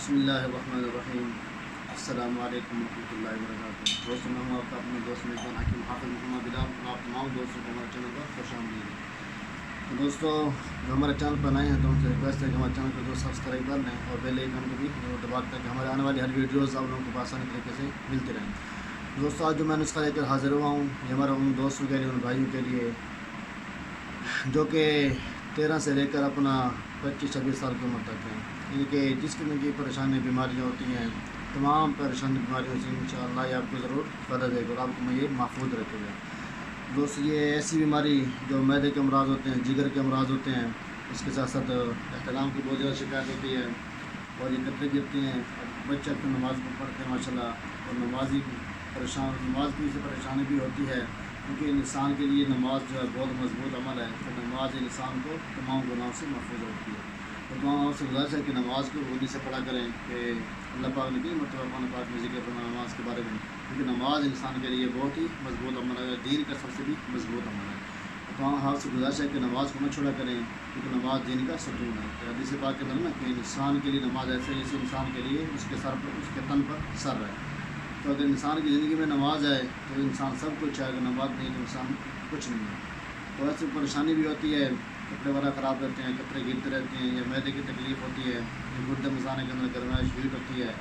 بسم اللہ الرحمن الرحیم۔ السلام علیکم ورحمۃ اللہ وبرکاتہ۔ دوستوں میں ہوں آپ کا اپنے دوست میزبان حکیم حافظ محمد بلال اور آپ تمام دوستوں کو ہمارے چینل پر خوش آمدید۔ تو دوستوں جو ہمارے چینل پر نئے ہیں تو ان سے ریکویسٹ ہے کہ ہمارے چینل کو سبسکرائب کر لیں اور بیل آئیکن کو بھی دبا کر کہ ہمارے آنے والی ہر ویڈیوز آپ لوگوں کو آسانی طریقے سے ملتے رہیں۔ دوستوں آج جو میں نسخہ لے کر حاضر ہوا ہوں یہ ہمارا ان دوستوں کے لیے ان بھائیوں کے لیے جو کہ 13 سے لے کر اپنا 25-26 سال کی عمر تک ہیں، یعنی کہ جس قسم کی پریشانی بیماریاں ہوتی ہیں تمام پریشانی بیماریوں سے انشاءاللہ یہ آپ کو ضرور فائدہ دے گا اور آپ کو یہ محفوظ رکھے گا۔ دوست یہ ایسی بیماری جو معدے کے امراض ہوتے ہیں، جگر کے امراض ہوتے ہیں، اس کے ساتھ ساتھ احتلام کی بہت زیادہ شکایت ہوتی ہے اور یہ قطرے گرتے ہیں، بچہ اپنی نماز کو پڑھتے ہیں ماشاءاللہ، اور نماز کی سے پریشانی بھی ہوتی ہے کیونکہ انسان کے لیے نماز جو ہے بہت مضبوط عمل ہے، تو نماز انسان کو تمام گناہوں سے محفوظ رکھتی ہے۔ تو تمام آپ سے گزارش ہے کہ نماز کو بخودی سے پڑھا کریں کہ اللہ پاک نے کئی مرتبہ قرآن پاک میں ذکر کرنا نماز کے بارے میں، کیونکہ نماز انسان کے لیے بہت ہی مضبوط عمل ہے، دین کا سب سے بھی مضبوط عمل ہے۔ تو تمام آپ سے گزارش ہے کہ نماز کو نہ چھوڑا کریں کیونکہ نماز دین کا ستون ہے۔ تو حدیث پاک کے اندر نا کہ انسان کے لیے نماز ایسے جیسے انسان کے لیے اس کے سر پر، اس کے تن پر سر ہے۔ تو اگر انسان کی زندگی میں نماز ہے تو انسان سب کچھ ہے، اگر نماز نہیں تو انسان کچھ نہیں ہے۔ تو ایسی پریشانی بھی ہوتی ہے، کپڑے وغیرہ خراب رہتے ہیں، کپڑے گرتے رہتے ہیں، یا معدے کی تکلیف ہوتی ہے، یا گردے مثانے کے اندر گرمائش ہیٹ ہوتی ہے،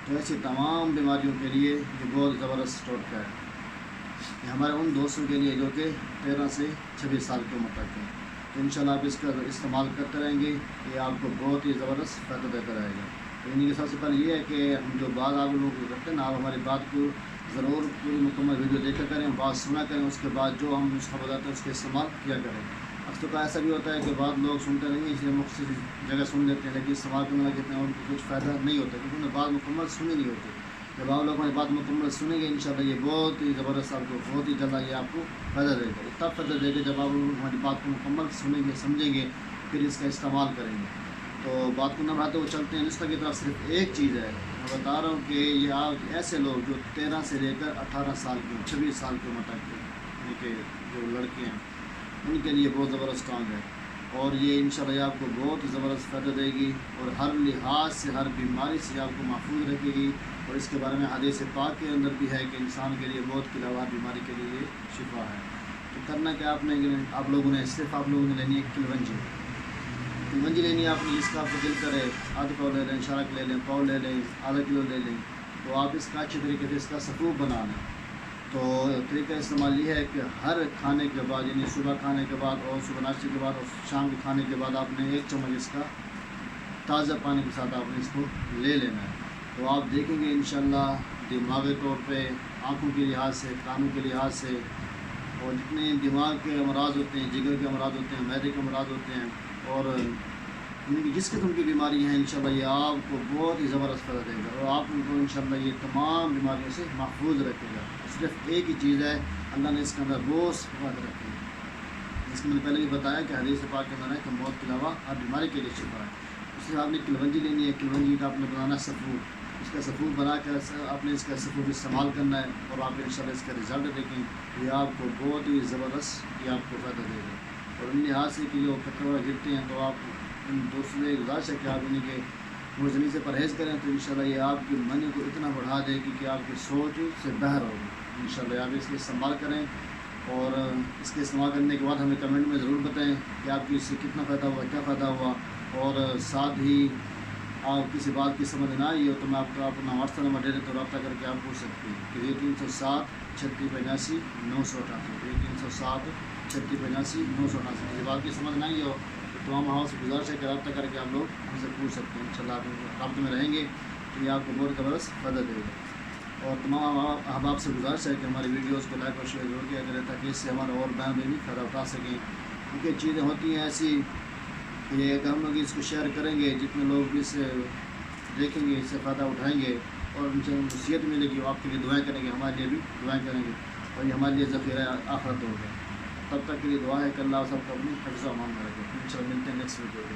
تو ایسی تمام بیماریوں کے لیے یہ بہت زبردست ٹوٹکا ہے۔ یہ ہمارے ان دوستوں کے لیے جو کہ 13 سے 26 سال کی عمر تک ہیں، تو انشاءاللہ آپ اس کا استعمال کرتے رہیں گے، یہ آپ کو بہت ہی زبردست فائدہ دیتا رہے گا۔ تو ان کی سب سے پہلے یہ ہے کہ ہم جو بات آپ لوگوں کو کرتے ہیں نا، آپ ہماری بات کو ضرور پوری مکمل ویڈیو دیکھا کریں، بات سنا کریں، اس کے بعد جو ہم نسخہ بتاتے ہیں اس کا استعمال کیا کریں۔ اکثر کا ایسا بھی ہوتا ہے کہ بعض لوگ سنتے نہیں ہیں، اس لیے مختصر جگہ سن لیتے ہیں لیکن استعمال کرنے لگتے ہیں اور کچھ فائدہ نہیں ہوتا کیونکہ انہیں بات مکمل سنی نہیں ہوتی۔ جب آپ لوگ ہماری بات مکمل سنیں گے انشاءاللہ یہ بہت ہی زبردست آپ کو بہت ہی جلد یہ آپ کو فائدہ دے گا، تب فائدہ دے گا جب آپ لوگ ہماری بات کو مکمل سنیں گے، سمجھیں گے، پھر اس کا استعمال کریں گے۔ تو بات کو نہ بڑھاتے ہوئے چلتے ہیں نسخہ کی طرف۔ صرف ایک چیز ہے، میں بتا رہا ہوں کہ یہ آپ ایسے لوگ جو 13 سے لے کر 18 سال کی 26 سال کی عمر تک کے یعنی کہ جو لڑکے ہیں ان کے لیے بہت زبردست ٹانگ ہے، اور یہ انشاءاللہ آپ کو بہت ہی زبردست فائدہ دے گی اور ہر لحاظ سے ہر بیماری سے آپ کو محفوظ رکھے گی۔ اور اس کے بارے میں حدیث پاک کے اندر بھی ہے کہ انسان کے لیے موت کے علاوہ بیماری کے لیے یہ شفا ہے۔ تو کرنا کہ آپ لوگوں نے صرف آپ لوگوں نے لینی ہے کلونجی لینی ہے آپ نے، جس کا آپ کو دل کرے آدھا پاؤ لے لیں، شارک لے لیں، پاؤ لے لیں، آدھا کلو لے لیں، تو آپ اس کا اچھے طریقے سے اس کا سفوف بنا لیں۔ تو طریقہ استعمال یہ ہے کہ ہر کھانے کے بعد یعنی صبح کھانے کے بعد اور صبح ناشتے کے بعد اور شام کے کھانے کے بعد آپ نے 1 چمچ اس کا تازہ پانی کے ساتھ آپ نے اس کو لے لینا ہے۔ تو آپ دیکھیں گے انشاءاللہ دماغی طور پہ، آنکھوں کے لحاظ سے، کانوں کے لحاظ سے، اور جتنے دماغ کے امراض ہوتے ہیں، جگر کے امراض ہوتے ہیں، معدے کے امراض ہوتے ہیں، اور جس قسم کی بیماری ہیں انشاءاللہ یہ آپ کو بہت ہی زبردست فائدہ دے گا اور آپ ان کو انشاءاللہ یہ تمام بیماریوں سے محفوظ رکھے گا۔ صرف ایک ہی چیز ہے، اللہ نے اس کے اندر بہت فائدہ رکھے ہیں۔ اس کو میں نے پہلے بھی بتایا کہ حدیث پاک کے اندر ہے کہ موت کے علاوہ ہر بیماری کے لیے شفا ہے۔ اس سے آپ نے کلونجی لینی ہے، کلونجی کا آپ نے بنانا سفوف، اس کا سفوف بنا کر آپ نے اس کا سفوف استعمال کرنا ہے اور آپ انشاءاللہ اس کا رزلٹ دیکھیں، یہ آپ کو بہت ہی زبردست یہ آپ کو فائدہ دے گا۔ اور ان لحاظ سے کہ جو کپڑے گرتے ہیں تو آپ ان دوسرے گزارش ہے کہ آپ انہیں کے موزنی سے پرہیز کریں، تو انشاءاللہ یہ آپ کی منی کو اتنا بڑھا دے گی کہ آپ کی سوچ سے باہر ہوگی۔ انشاءاللہ آپ اس کے استعمال کریں اور اس کے استعمال کرنے کے بعد ہمیں کمنٹ میں ضرور بتائیں کہ آپ کی اس سے کتنا فائدہ ہوا، کیا فائدہ ہوا، اور ساتھ ہی آپ کسی بات کی سمجھ نہ آئی ہو تو میں آپ کو اپنا واٹس ایپ نمبر دے دیتا ہوں، رابطہ کر کے آپ پوچھ سکتے ہیں کہ 307 36 85 988 307 36 85 988۔ کسی بات کی سمجھ نہ آئی ہو تو تمام ہاؤس سے گزارش ہے کہ رابطہ کر کے آپ لوگ ہم سے پوچھ سکتے ہیں، انشاءاللہ آپ رابطے میں رہیں گے تو یہ آپ کو بہت زبردست فائدہ دے گا۔ اور تمام احباب سے گزارش ہے کہ ہماری ویڈیوز کو لائک اور شیئر ضرور کیا کریں تاکہ اس سے ہمارے اور بہن بھی فائدہ اٹھا سکیں، کیونکہ چیزیں ہوتی ہیں ایسی کہ اگر ہم لوگ اس کو شیئر کریں گے، جتنے لوگ بھی اسے دیکھیں گے، اس سے فائدہ اٹھائیں گے اور ان سے نصیحت ملے گی، وہ آپ کے لیے دعائیں کریں گے، ہمارے لیے بھی دعائیں کریں گے اور یہ ہمارے لیے ذخیرہ آخرت ہوگا۔ تب تک کے لیے دعا ہے کہ اللہ سب کو اپنی حفظ و امان میں رکھے۔ انشاءاللہ ملتے ہیں نیکسٹ ویڈیو کے۔